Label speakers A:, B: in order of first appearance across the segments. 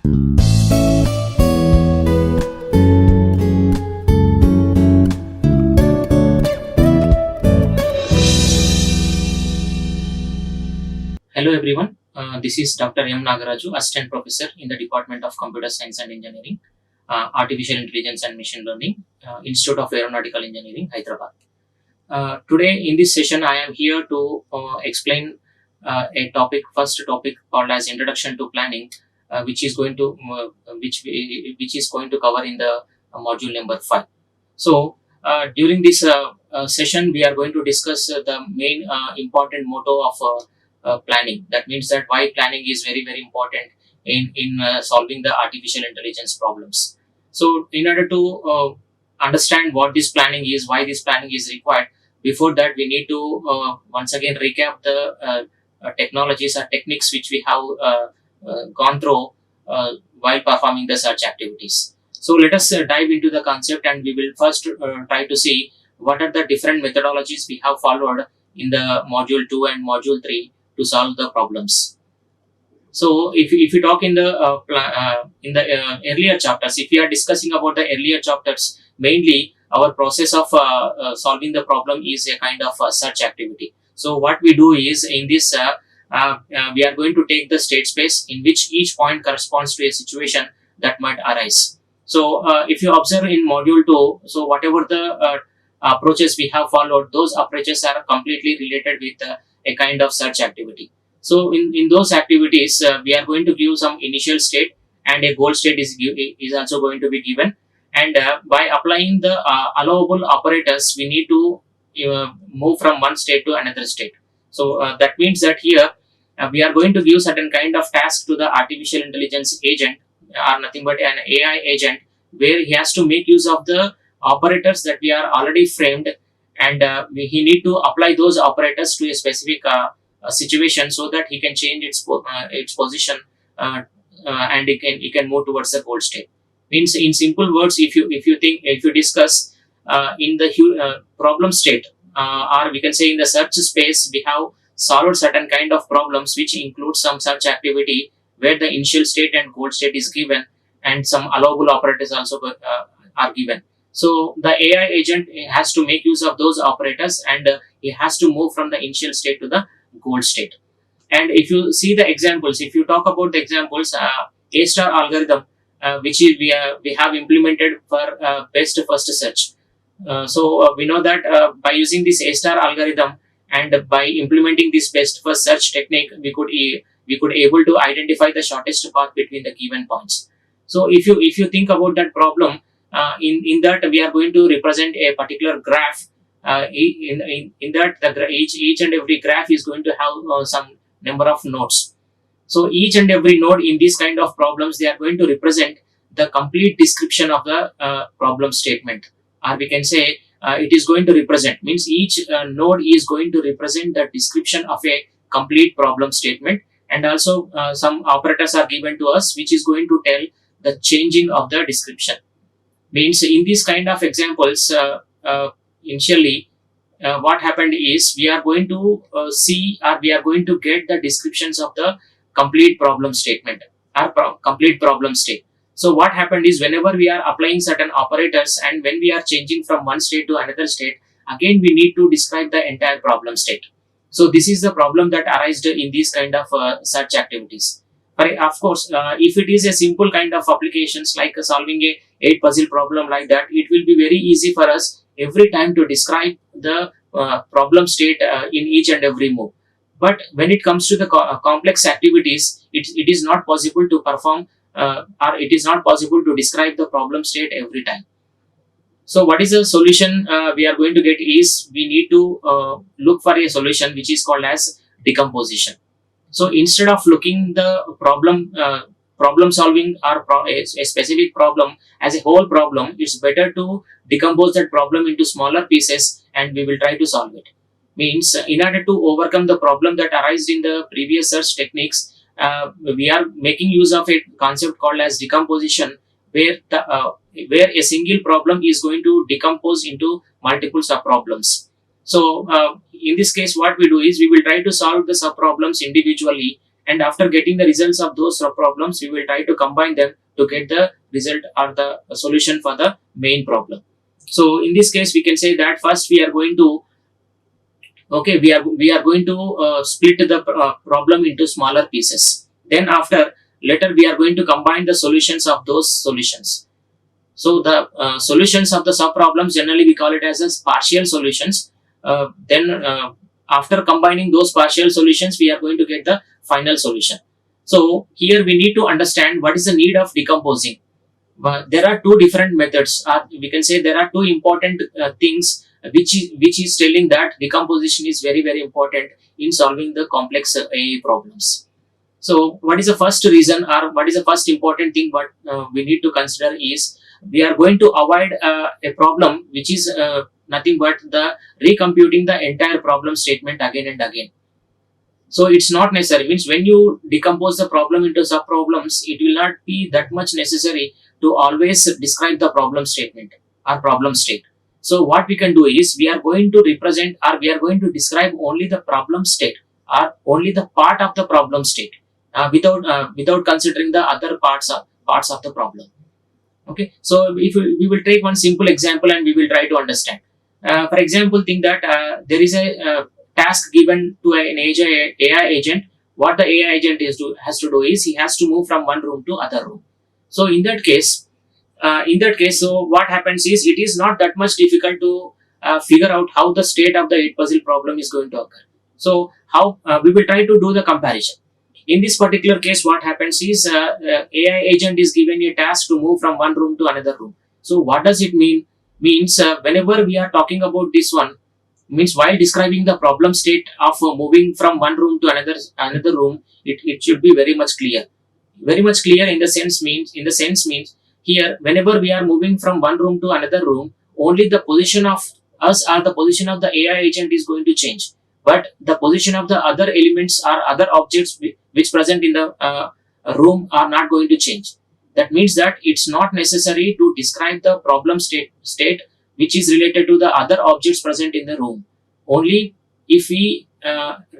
A: Hello everyone, this is Dr. M. Nagaraju, Assistant Professor in the Department of Computer Science and Engineering, Artificial Intelligence and Machine Learning, Institute of Aeronautical Engineering, Hyderabad. Today in this session, I am here to explain first topic called as Introduction to Planning, which is going to cover in the module number 5. So during this session, we are going to discuss the main important motto of planning. That means that why planning is very important in solving the artificial intelligence problems. So in order to understand what this planning is, why this planning is required, before that we need to once again recap the technologies or techniques which we have gone through while performing the search activities. So let us dive into the concept, and we will first try to see what are the different methodologies we have followed in the module 2 and module 3 to solve the problems. So if you talk in the earlier chapters, if we are discussing about the earlier chapters, mainly our process of solving the problem is a kind of search activity. So what we do is, in this we are going to take the state space in which each point corresponds to a situation that might arise. So if you observe in module 2, so whatever the approaches we have followed, those approaches are completely related with a kind of search activity. So in those activities, we are going to give some initial state, and a goal state is also going to be given. And by applying the allowable operators, we need to move from one state to another state. So that means that here we are going to give certain kind of task to the artificial intelligence agent, or nothing but an AI agent, where he has to make use of the operators that we are already framed, and he need to apply those operators to a specific situation, so that he can change its position and he can move towards the goal state. Means, in simple words, if you discuss in the problem state, or we can say in the search space, we have solved certain kind of problems which include some search activity where the initial state and goal state is given, and some allowable operators also are given. So the AI agent has to make use of those operators, and he has to move from the initial state to the goal state. And if you see the examples, if you talk about the examples, A-star algorithm, which is we have implemented for best first search. So we know that by using this A-star algorithm and by implementing this best first search technique, we could able to identify the shortest path between the given points. So if you think about that problem, in that we are going to represent a particular graph. In that each and every graph is going to have some number of nodes. So each and every node in these kind of problems, they are going to represent the complete description of the problem statement, or we can say it is going to represent, means each node is going to represent the description of a complete problem statement, and also some operators are given to us which is going to tell the changing of the description. Means, in these kind of examples, initially what happened is we are going to see, or we are going to get the descriptions of the complete problem statement or complete problem state. So what happened is, whenever we are applying certain operators and when we are changing from one state to another state, again we need to describe the entire problem state. So this is the problem that arises in these kind of search activities. But of course, if it is a simple kind of applications like solving a 8 puzzle problem like that, it will be very easy for us every time to describe the problem state in each and every move. But when it comes to the complex activities, it is not possible to perform or it is not possible to describe the problem state every time. So what is the solution we are going to get is, we need to look for a solution which is called as decomposition. So instead of looking the problem solving or a specific problem as a whole problem, it's better to decompose that problem into smaller pieces and we will try to solve it. Means, in order to overcome the problem that arises in the previous search techniques, we are making use of a concept called as decomposition, where a single problem is going to decompose into multiple sub-problems. So in this case, what we do is, we will try to solve the sub-problems individually, and after getting the results of those problems, we will try to combine them to get the result or the solution for the main problem. So in this case, we can say that first we are going to going to split the problem into smaller pieces. Then after later we are going to combine the solutions of those solutions. So the solutions of the sub problems generally we call it as partial solutions. Then after combining those partial solutions, we are going to get the final solution. So here we need to understand what is the need of decomposing. There are two different methods. We can say there are two important things which is telling that decomposition is very important in solving the complex AI problems. So what is the first reason, or what is the first important thing what we need to consider is we are going to avoid a problem which is nothing but the recomputing the entire problem statement again and again. So it's not necessary, means when you decompose the problem into sub problems, it will not be that much necessary to always describe the problem statement or problem state. So what we can do is we are going to represent, or we are going to describe only the problem state or only the part of the problem state without considering the other parts of the problem. Okay, so if we will take one simple example and we will try to understand. For example, think that there is a task given to an AI agent. What the AI agent has to do is he has to move from one room to other room. So in that case, so what happens is it is not that much difficult to figure out how the state of the 8 puzzle problem is going to occur. So how we will try to do the comparison. In this particular case, what happens is AI agent is given a task to move from one room to another room. So what does it mean? Means whenever we are talking about this one, means while describing the problem state of moving from one room to another room, it should be very much clear. Very much clear in the sense means here whenever we are moving from one room to another room, only the position of us or the position of the AI agent is going to change, but the position of the other elements or other objects which present in the room are not going to change. That means that it's not necessary to describe the problem state which is related to the other objects present in the room. Only if we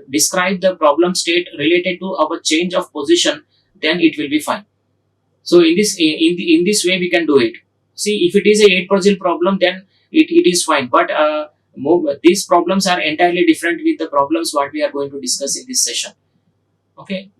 A: describe the problem state related to our change of position, then it will be fine. So in this way we can do it. See, if it is a 8 puzzle problem, then it is fine, but these problems are entirely different with the problems what we are going to discuss in this session. Okay,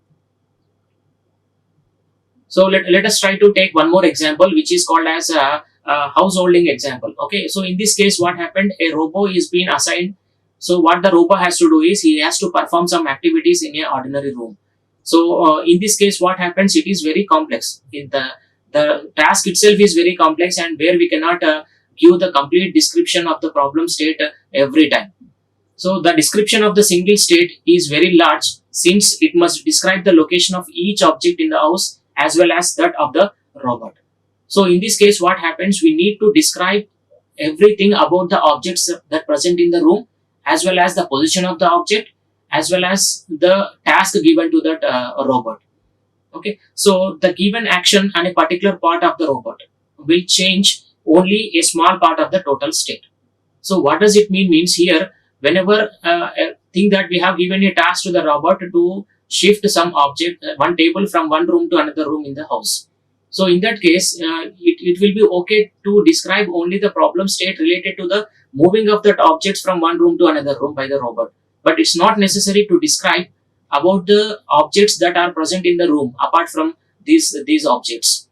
A: so let us try to take one more example which is called as a householding example. Okay, so in this case what happened, a robot is being assigned. So what the robot has to do is he has to perform some activities in an ordinary room. So in this case what happens, it is very complex. The task itself is very complex, and where we cannot give the complete description of the problem state every time. So the description of the single state is very large, since it must describe the location of each object in the house as well as that of the robot. So in this case what happens, we need to describe everything about the objects that present in the room, as well as the position of the object, as well as the task given to that robot. Okay, so the given action and a particular part of the robot will change only a small part of the total state. So what does it mean? Means here whenever think that we have given a task to the robot to shift some object, one table from one room to another room in the house. So in that case it will be okay to describe only the problem state related to the moving of that objects from one room to another room by the robot, but it's not necessary to describe about the objects that are present in the room apart from these objects.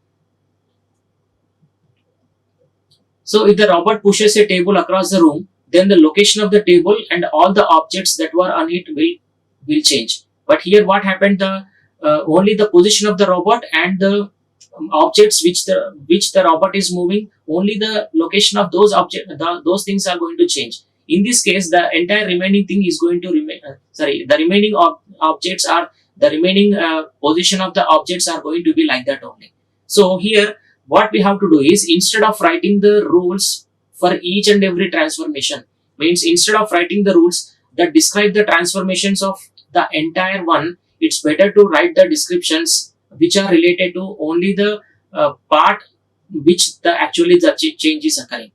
A: So if the robot pushes a table across the room, then the location of the table and all the objects that were on it will change. But here what happened, only the position of the robot and the objects which the robot is moving, only the location of those those things are going to change. In this case the entire remaining thing is going to remain, the remaining objects are, the remaining position of the objects are going to be like that only. So here what we have to do is, instead of writing the rules for each and every transformation, means instead of writing the rules that describe the transformations of the entire one, it's better to write the descriptions which are related to only the part which the change is occurring.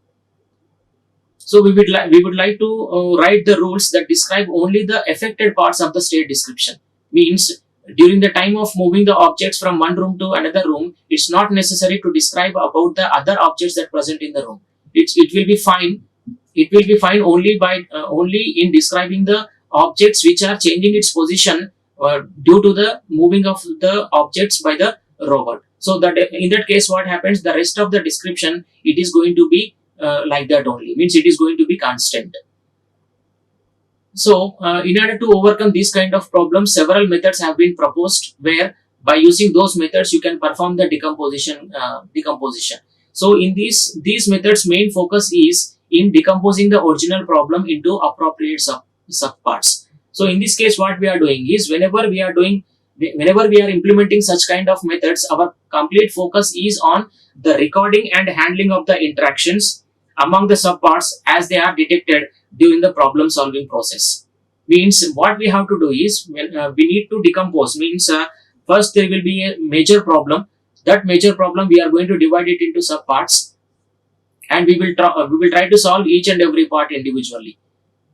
A: So we would like to write the rules that describe only the affected parts of the state description. Means during the time of moving the objects from one room to another room, it's not necessary to describe about the other objects that present in the room. It will be fine. It will be fine only by only in describing the objects which are changing its position due to the moving of the objects by the robot. So that in that case, what happens? The rest of the description, it is going to be like that only. Means it is going to be constant. So, in order to overcome these kind of problems, several methods have been proposed where by using those methods you can perform the decomposition. So, in these methods, main focus is in decomposing the original problem into appropriate subparts. So, in this case, what we are doing is whenever we are implementing such kind of methods, our complete focus is on the recording and handling of the interactions among the subparts as they are detected during the problem solving process. Means what we have to do is we need to decompose. Means first there will be a major problem. That major problem we are going to divide it into subparts, and we will try to solve each and every part individually,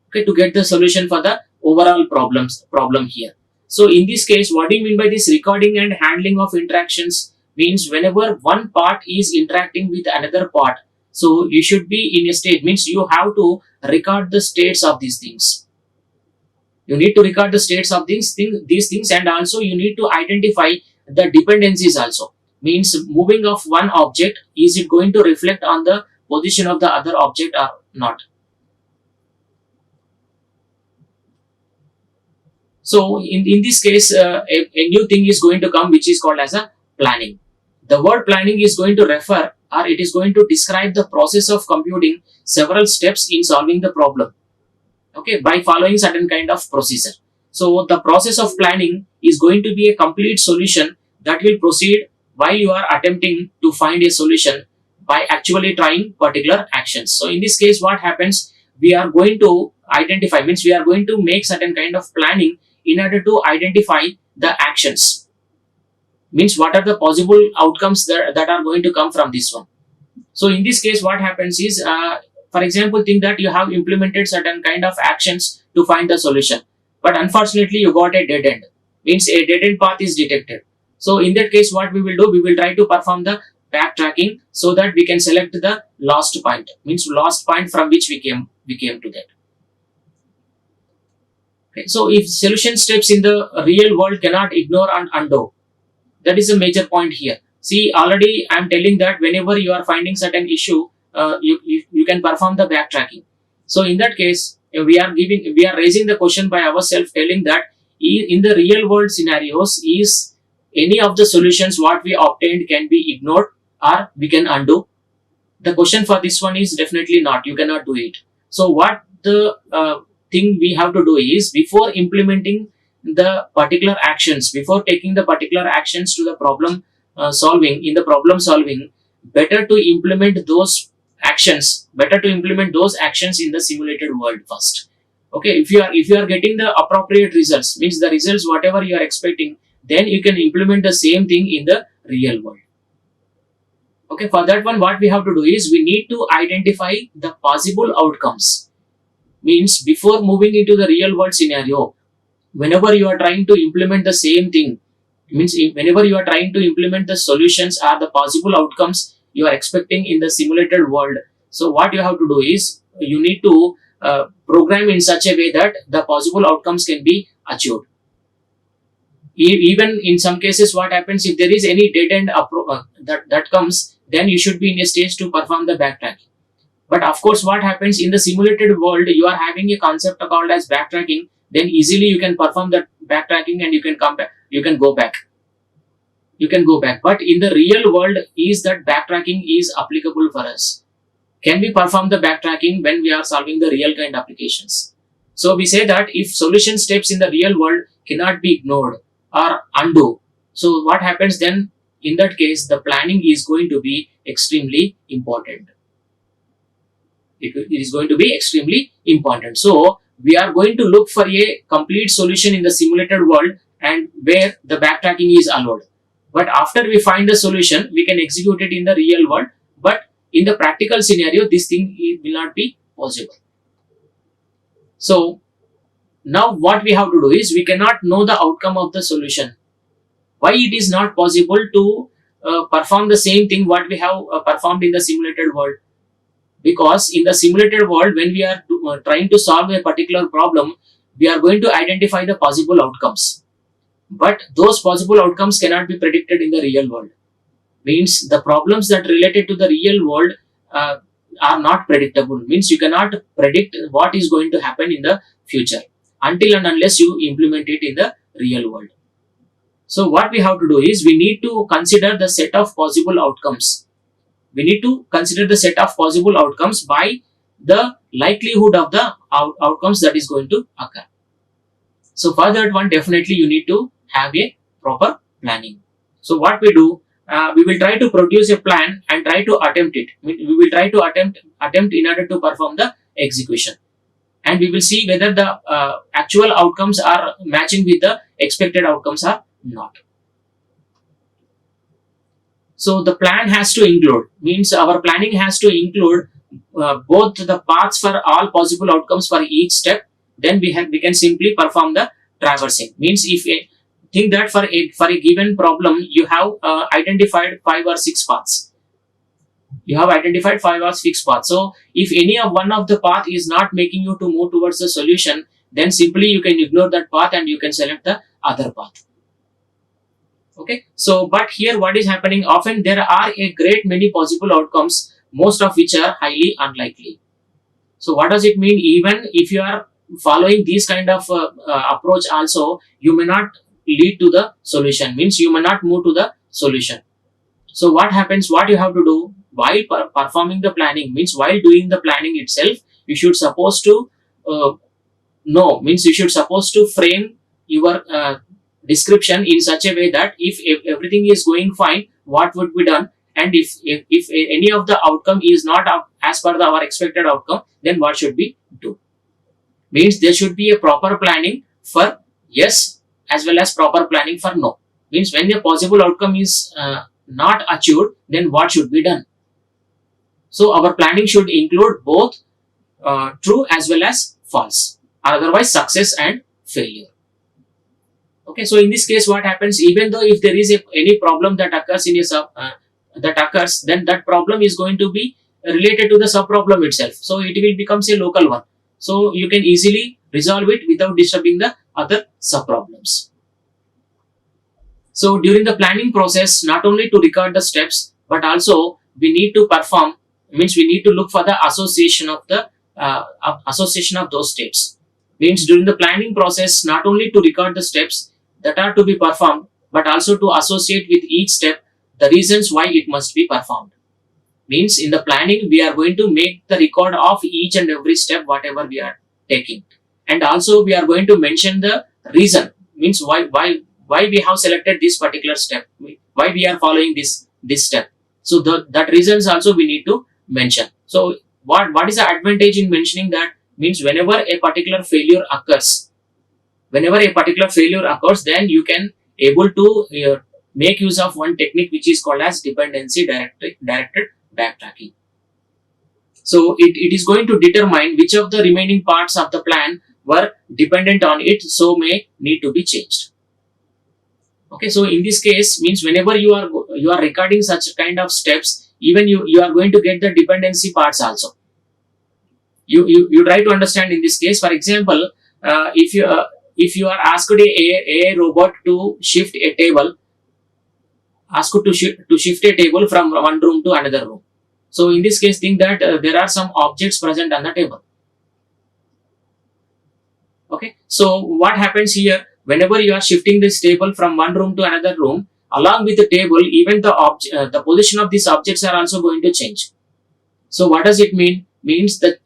A: okay, to get the solution for the overall problem here. So in this case, what do you mean by this recording and handling of interactions? Means whenever one part is interacting with another part, so you should be in a state, means you have to record the states of these things. You need to record the states of these things, and also you need to identify the dependencies also. Means moving of one object, is it going to reflect on the position of the other object or not? So in this case, a new thing is going to come which is called as a planning. The word planning is going to refer, or it is going to describe the process of computing several steps in solving the problem, okay, by following certain kind of procedure. So the process of planning is going to be a complete solution that will proceed while you are attempting to find a solution by actually trying particular actions. So in this case, what happens? We are going to identify, means we are going to make certain kind of planning in order to identify the actions. Means what are the possible outcomes that are going to come from this one. So in this case, what happens is, for example, think that you have implemented certain kind of actions to find the solution, but unfortunately you got a dead end. Means a dead end path is detected. So in that case, what we will do, we will try to perform the backtracking so that we can select the last point. Means last point from which we came to that. Okay. So if solution steps in the real world cannot ignore and undo, that is a major point here. See, already I am telling that whenever you are finding certain issue, you can perform the backtracking. So in that case, we are raising the question by ourselves, telling that in the real world scenarios, is any of the solutions what we obtained can be ignored or we can undo? The question for this one is definitely not. You cannot do it. So what the thing we have to do is, before implementing the particular actions, before taking the particular actions to the problem solving, better to implement those actions in the simulated world first. Okay, if you are getting the appropriate results, means the results whatever you are expecting, then you can implement the same thing in the real world. Okay, for that one, what we have to do is, we need to identify the possible outcomes. Means before moving into the real world scenario, whenever you are trying to implement the same thing, means whenever you are trying to implement the solutions or the possible outcomes you are expecting in the simulated world, so what you have to do is, you need to program in such a way that the possible outcomes can be achieved. Even in some cases, what happens, if there is any dead end that comes, then you should be in a stage to perform the backtracking. But of course, what happens in the simulated world, you are having a concept called as backtracking, then easily you can perform that backtracking and you can come back, you can go back. But in the real world, is that backtracking is applicable for us? Can we perform the backtracking when we are solving the real kind applications? So we say that if solution steps in the real world cannot be ignored or undo, so what happens then? In that case, the planning is going to be extremely important. It is going to be extremely important. So we are going to look for a complete solution in the simulated world, and where the backtracking is allowed. But after we find the solution, we can execute it in the real world. But in the practical scenario, this thing will not be possible. So now what we have to do is we cannot know the outcome of the solution. Why it is not possible to perform the same thing what we have performed in the simulated world? Because in the simulated world, when we are trying to solve a particular problem, we are going to identify the possible outcomes, but those possible outcomes cannot be predicted in the real world. Means the problems that related to the real world uh, are not predictable. Means you cannot predict what is going to happen in the future until and unless you implement it in the real world. So what we have to do is we need to consider the set of possible outcomes. We need to consider the set of possible outcomes by the likelihood of the outcomes that is going to occur. So for that one, definitely you need to have a proper planning. So what we do, we will try to produce a plan and try to attempt it. We will try to attempt in order to perform the execution, and we will see whether the actual outcomes are matching with the expected outcomes or not. So the plan has to include, means our planning has to include both the paths for all possible outcomes for each step. Then we can simply perform the traversing. Means if think that for a given problem you have identified 5 or 6 paths. You have identified 5 or 6 paths. So if any of one of the path is not making you to move towards the solution, then simply you can ignore that path and you can select the other path. Okay, so but here what is happening, often there are a great many possible outcomes, most of which are highly unlikely. So what does it mean? Even if you are following this kind of approach also, you may not lead to the solution. Means you may not move to the solution. So what happens, what you have to do while performing the planning, means while doing the planning itself, you should supposed to know, means you should supposed to frame your description in such a way that if everything is going fine, what would be done, and if any of the outcome is not as per our expected outcome, then what should we do. Means there should be a proper planning for yes as well as proper planning for no. Means when a possible outcome is not achieved, then what should be done. So our planning should include both true as well as false, otherwise success and failure. Okay, so in this case what happens, even though if there is any problem that occurs in a then that problem is going to be related to the sub problem itself, so it will becomes a local one, so you can easily resolve it without disturbing the other sub problems. So during the planning process, not only to record the steps, but also we need to perform, means we need to look for the association of the association of those states. Means during the planning process, not only to record the steps that are to be performed, but also to associate with each step the reasons why it must be performed. Means in the planning, we are going to make the record of each and every step whatever we are taking, and also we are going to mention the reason, means why we have selected this particular step, why we are following this step. So that reasons also we need to mention. So what is the advantage in mentioning that? Means whenever a particular failure occurs, then you can able to make use of one technique which is called as dependency directed backtracking. So it is going to determine which of the remaining parts of the plan were dependent on it, so may need to be changed. Okay, so in this case, means whenever you are recording such kind of steps, even you are going to get the dependency parts also. You try to understand in this case. For example, if you are asked a robot to shift a table, shift a table from one room to another room. So in this case, think that there are some objects present on the table. Okay, so what happens here? Whenever you are shifting this table from one room to another room, along with the table, even the position of these objects are also going to change. So what does it mean? Means that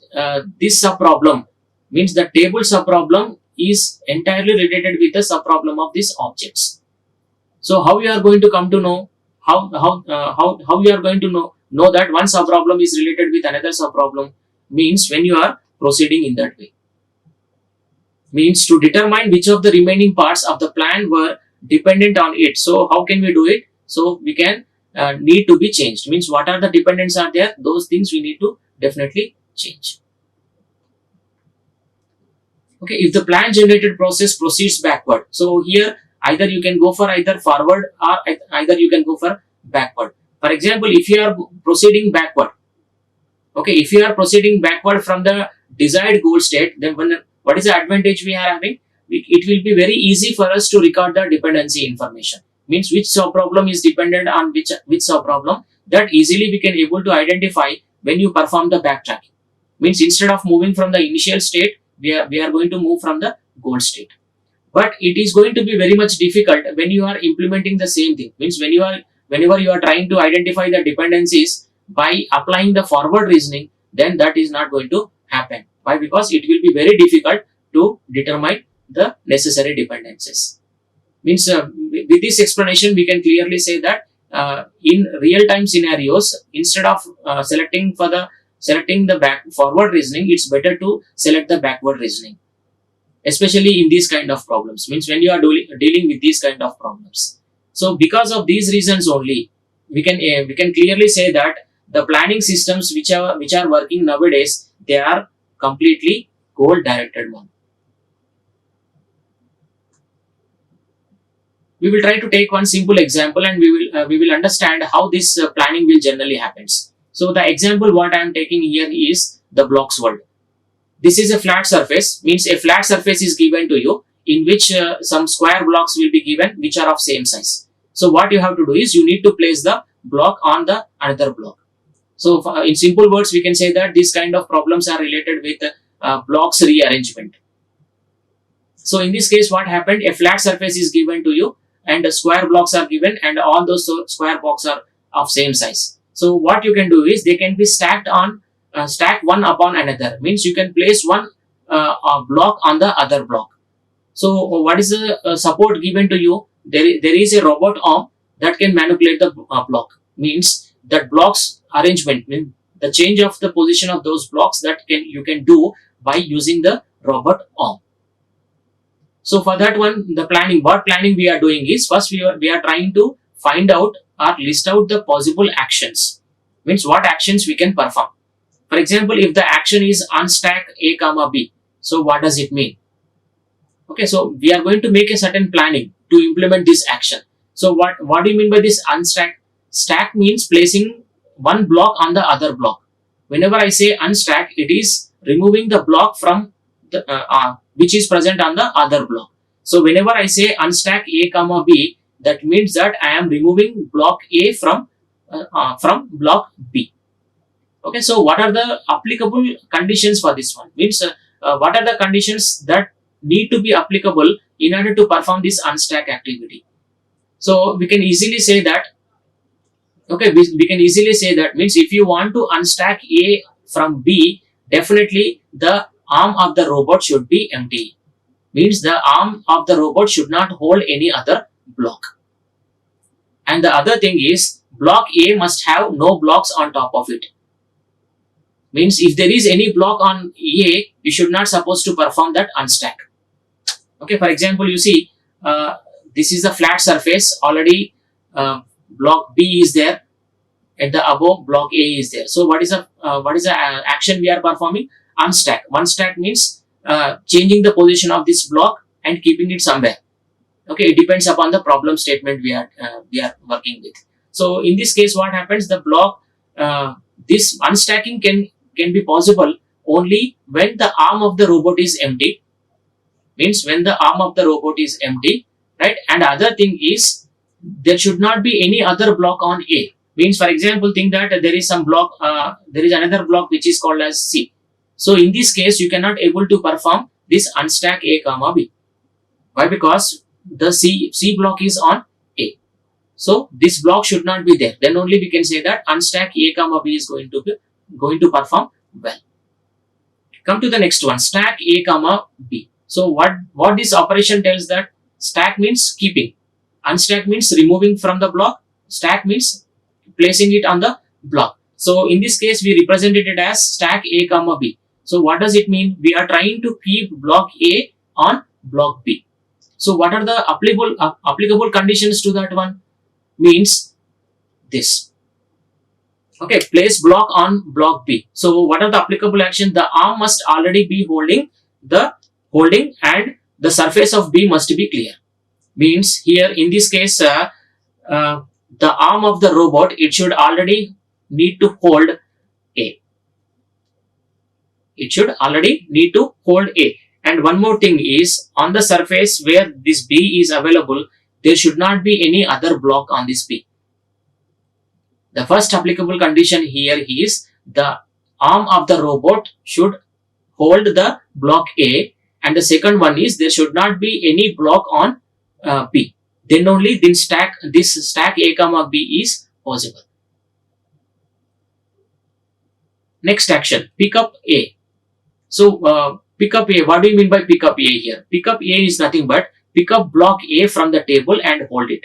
A: this subproblem, means the table subproblem is entirely related with the subproblem of these objects. So how you are going to come to know, how you are going to know that one subproblem is related with another subproblem? Means when you are proceeding in that way. Means to determine which of the remaining parts of the plan were dependent on it. So how can we do it? So we can need to be changed. Means what are the dependents are there? Those things we need to definitely change. Okay, if the plan generated process proceeds backward, so here either you can go for either forward or either you can go for backward. For example, if you are proceeding backward, okay, if you are proceeding backward from the desired goal state, then what is the advantage we are having? It will be very easy for us to record the dependency information. Means which subproblem is dependent on which subproblem, that easily we can able to identify when you perform the backtracking. Means instead of moving from the initial state, we are going to move from the goal state. But it is going to be very much difficult when you are implementing the same thing. Means whenever you are trying to identify the dependencies by applying the forward reasoning, then that is not going to happen. Why? Because it will be very difficult to determine the necessary dependencies. Means with this explanation we can clearly say that in real time scenarios, instead of selecting the forward reasoning, it's better to select the backward reasoning, especially in these kind of problems. Means when you are dealing with these kind of problems. So because of these reasons only, we can clearly say that the planning systems which are working nowadays, they are completely goal directed one. We will try to take one simple example, and we will understand how this planning will generally happens. So the example what I am taking here is the blocks world. This is a flat surface. Means a flat surface is given to you, in which some square blocks will be given which are of same size. So what you have to do is you need to place the block on the another block. So in simple words, we can say that these kind of problems are related with blocks rearrangement. So in this case, what happened? A flat surface is given to you, and square blocks are given, and all those square blocks are of same size. So what you can do is they can be stacked one upon another. Means you can place one block on the other block. So what is the support given to you? There is a robot arm that can manipulate the block. Means that blocks arrangement, means the change of the position of those blocks, that you can do by using the robot arm. So for that one, what planning we are doing is, first we are trying to find out or list out the possible actions. Means what actions we can perform. For example, if the action is unstack A comma B, so what does it mean? Okay, so we are going to make a certain planning to implement this action. So what do you mean by this unstack? Stack means placing one block on the other block. Whenever I say unstack, it is removing the block from the which is present on the other block. So whenever I say unstack A comma B, that means that I am removing block A from block B. Okay, so what are the applicable conditions for this one? Means what are the conditions that need to be applicable in order to perform this unstack activity? So we can easily say that, okay, we can easily say that, means if you want to unstack A from B, definitely the arm of the robot should be empty. Means the arm of the robot should not hold any other block. And the other thing is, block A must have no blocks on top of it. Means if there is any block on A, you should not supposed to perform that unstack. Okay, for example, you see this is the flat surface. Already block B is there. At the above, block A is there. So what is the action we are performing? Unstack. Unstack means changing the position of this block and keeping it somewhere. Okay, it depends upon the problem statement we are working with. So in this case, what happens? The block, this unstacking can be possible only when the arm of the robot is empty. Means when the arm of the robot is empty, right? And other thing is, there should not be any other block on A. Means, for example, think that there is some block, there is another block which is called as C. So in this case, you cannot able to perform this unstack A comma B. Why? Because the C block is on A. So this block should not be there. Then only we can say that unstack A comma B is going to perform well. Come to the next one, stack A comma B. So what this operation tells that stack means keeping, unstack means removing from the block, stack means placing it on the block. So in this case, we represented it as stack A comma B. So what does it mean? We are trying to keep block A on block B. So what are the applicable conditions to that one? Means this. Okay, place block on block B. So what are the applicable actions? The arm must already be holding the holding and the surface of B must be clear. Means here in this case, the arm of the robot, it should already need to hold A. It should already need to hold A. And one more thing is, on the surface where this B is available, there should not be any other block on this B. The first applicable condition here is the arm of the robot should hold the block A, and the second one is there should not be any block on B. Then only this stack A comma B is possible. Next action, pick up A. So pick up A, what do you mean by pick up A here? Pick up A is nothing but pick up block A from the table and hold it.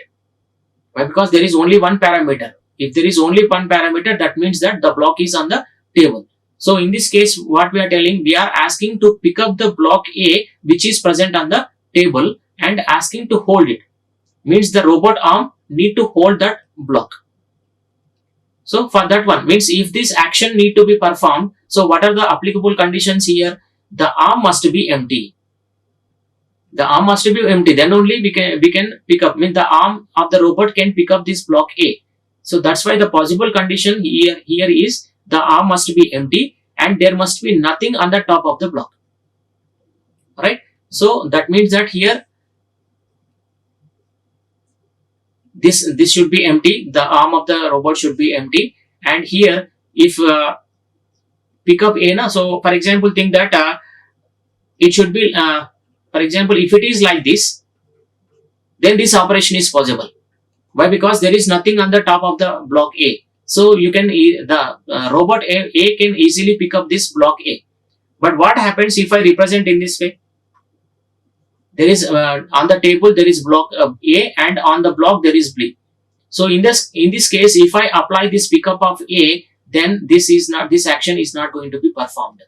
A: Why? Because there is only one parameter. If there is only one parameter, that means that the block is on the table. So in this case, what we are telling, we are asking to pick up the block A which is present on the table and asking to hold it. Means the robot arm need to hold that block. So for that one, means if this action need to be performed, so what are the applicable conditions here? The arm must be empty. The arm must be empty. Then only we can pick up. Means the arm of the robot can pick up this block A. So that's why the possible condition here is the arm must be empty and there must be nothing on the top of the block. Right? So that means that here this should be empty. The arm of the robot should be empty. And here if pick up A na, so for example think that it should be for example if it is like this, then this operation is possible. Why? Because there is nothing on the top of the block A. So you can the robot A can easily pick up this block A. But what happens if I represent in this way? There is on the table there is block A and on the block there is B. So in this case, if I apply this pickup of A, then this action is not going to be performed.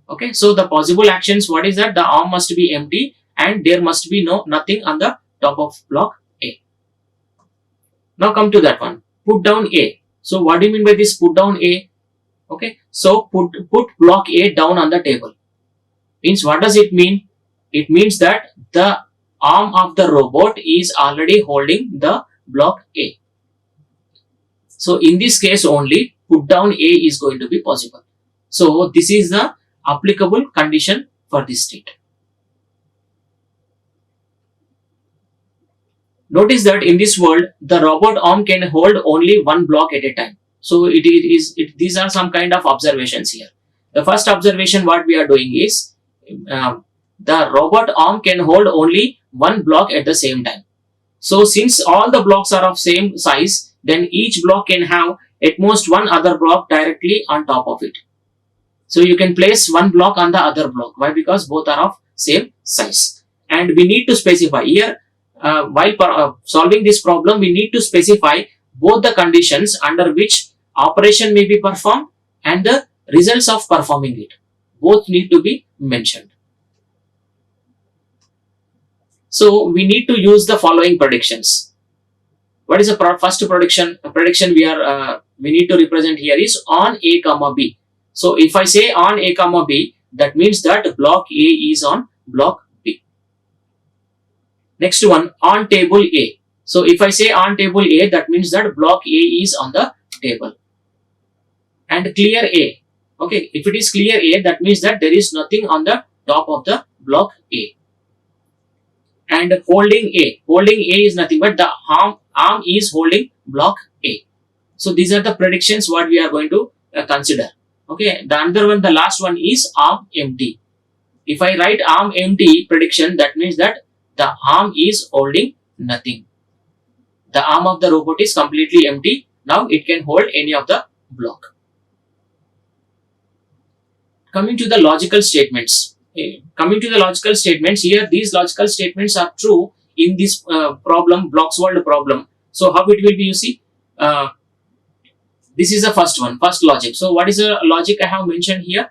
A: Okay, so the possible actions, what is that? The arm must be empty and there must be nothing on the top of block A. Now come to that one, put down A. So what do you mean by this put down A? Okay, so put block A down on the table. Means what does it mean? It means that the arm of the robot is already holding the block A. So in this case only put down A is going to be possible. So this is the applicable condition for this state. Notice that in this world the robot arm can hold only one block at a time. So these are some kind of observations here. The first observation what we are doing is the robot arm can hold only one block at the same time. So since all the blocks are of same size, then each block can have at most one other block directly on top of it. So you can place one block on the other block. Why? Because both are of same size. And we need to specify here, while solving this problem, we need to specify both the conditions under which operation may be performed and the results of performing it. Both need to be mentioned. So we need to use the following predictions. What is the first prediction? A prediction we need to represent here is on A comma B. So if I say on A comma B, that means that block A is on block B. Next one, on table A. So if I say on table A, that means that block A is on the table. And clear A. Okay, if it is clear A, that means that there is nothing on the top of the block A. And holding A. Holding A is nothing but the arm is holding block A. So these are the predictions what we are going to consider. Okay, the another one, the last one is arm empty. If I write arm empty prediction, that means that the arm is holding nothing. The arm of the robot is completely empty. Now it can hold any of the block. Coming to the logical statements. Coming to the logical statements, here these logical statements are true in this problem, blocks world problem. So how it will be, you see, this is the first one, first logic. So what is the logic I have mentioned here?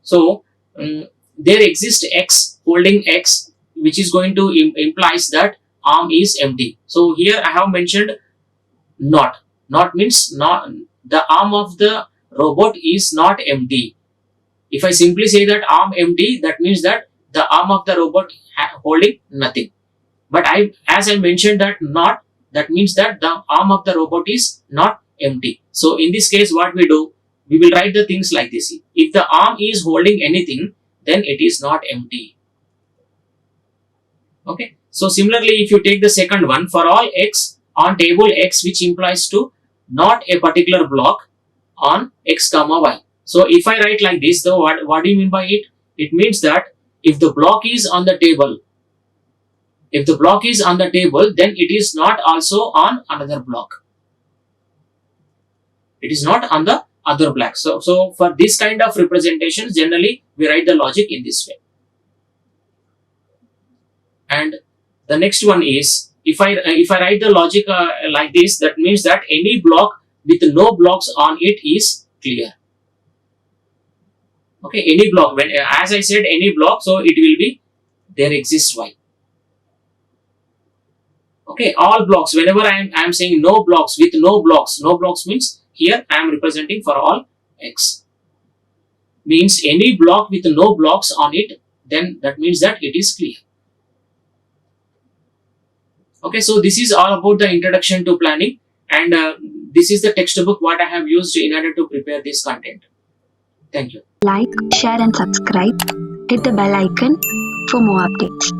A: So there exists X holding X, which is going to implies that arm is empty. So here I have mentioned not. Not means not, the arm of the robot is not empty. If I simply say that arm empty, that means that the arm of the robot holding nothing. But as I mentioned that not, that means that the arm of the robot is not empty. So in this case, what we do, we will write the things like this. If the arm is holding anything, then it is not empty. Okay. So similarly, if you take the second one, for all x on table x, which implies to not a particular block on x comma y. So if I write like this, though, what do you mean by it? It means that if the block is on the table, then it is not also on another block. It is not on the other block. So for this kind of representations, generally we write the logic in this way. And the next one is, if I write the logic like this, that means that any block with no blocks on it is clear. Okay, any block, when as I said any block, so it will be there exists y. Okay, all blocks, whenever I am saying no blocks, with no blocks means here I am representing for all x. Means any block with no blocks on it, then that means that it is clear. Okay, so this is all about the introduction to planning, and this is the textbook what I have used in order to prepare this content. Thank you.
B: Like, share and subscribe. Hit the bell icon for more updates.